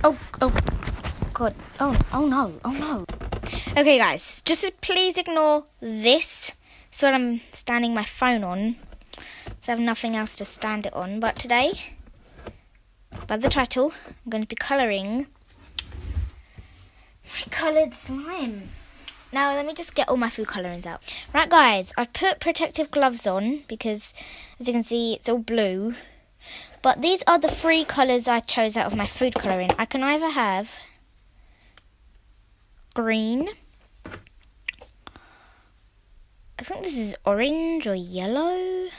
Oh, God. Oh no. Okay, guys, just please ignore this. It's what I'm standing my phone on. So I have nothing else to stand it on. But today, by the title, I'm going to be colouring my coloured slime. Now, let me just get all my food colourings out. Right, guys, I've put protective gloves on because, as you can see, it's all blue. But these are the 3 colours I chose out of my food colouring. I can either have green. I think this is orange or yellow.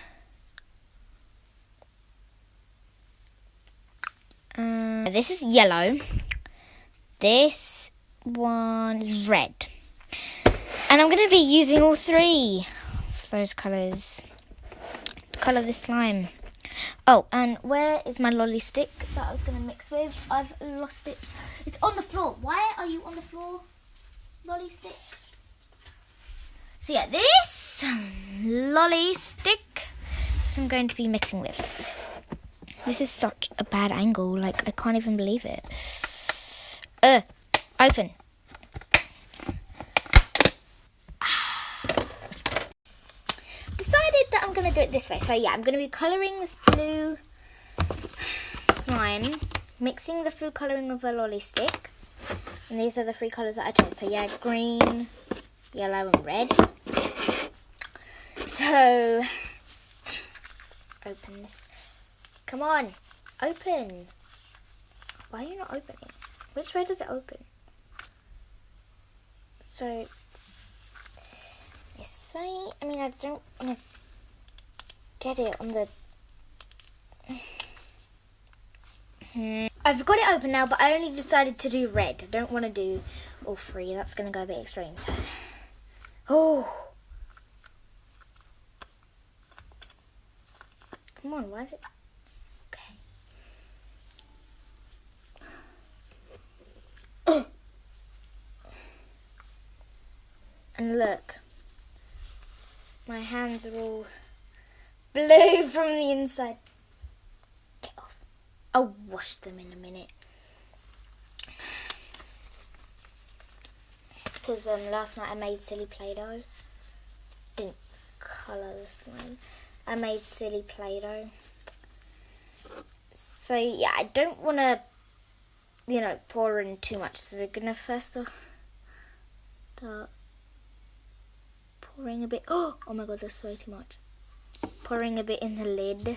This is yellow. This one is red. And I'm going to be using all 3 of those colours to colour this slime. Oh, and where is my lolly stick that I was going to mix with? I've lost it. It's on the floor. Why are you on the floor, lolly stick? So yeah, this lolly stick is what I'm going to be mixing with. This is such a bad angle. Like, I can't even believe it. Open. Decided that I'm going to do it this way. So yeah, I'm going to be colouring this blue slime, mixing the food colouring with a lolly stick. And these are the 3 colours that I chose. So yeah, green, yellow and red. So, open this. Come on, open. Why are you not opening? Which way does it open? So, this way. I mean, I don't want to get it on the... I've got it open now, but I only decided to do red. I don't want to do all 3. That's going to go a bit extreme. So. Oh. Come on, why is it... Okay. And look. My hands are all blue from the inside. Get off. I'll wash them in a minute. Because last night I made silly Play-Doh. Didn't colour the slime. I made silly Play-Doh. So yeah, I don't want to, pour in too much. So we're going to first start pouring a bit. Oh my god, that's way too much. Pouring a bit in the lid.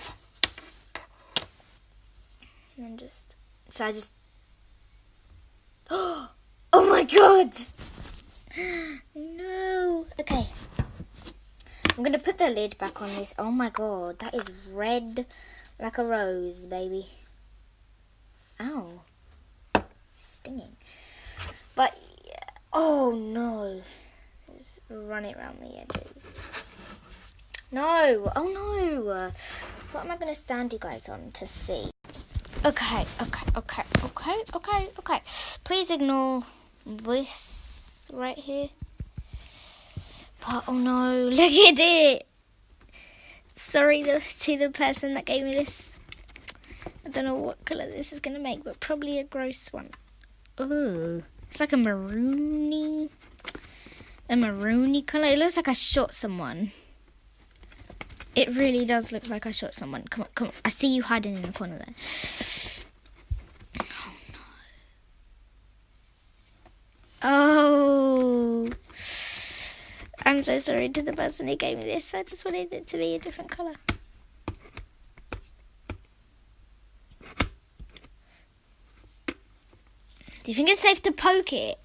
And then Oh my god! No! Okay. I'm going to put the lid back on this. Oh my god, that is red like a rose, baby. Ow. Stinging. But, oh no. Just run it around the edges. No! Oh no! What am I going to stand you guys on to see? Okay. Please ignore this right here. But, oh no, look at it. Sorry to the person that gave me this. I don't know what colour this is going to make, but probably a gross one. Ooh, it's like a maroony colour. It looks like I shot someone. It really does look like I shot someone. Come on. I see you hiding in the corner there. Oh, no. Oh. I'm so sorry to the person who gave me this. I just wanted it to be a different colour. Do you think it's safe to poke it?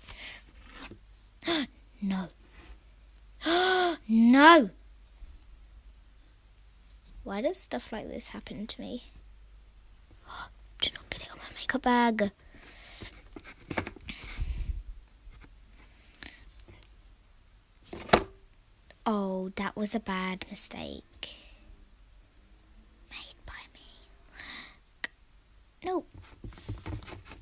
No. No. Why does stuff like this happen to me? Do not get it on my makeup bag. Oh, that was a bad mistake. Made by me. No.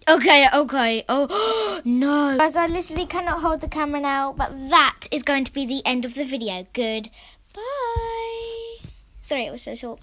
Okay. Oh, no. Guys, I literally cannot hold the camera now, but that is going to be the end of the video. Goodbye. Sorry, it was so short.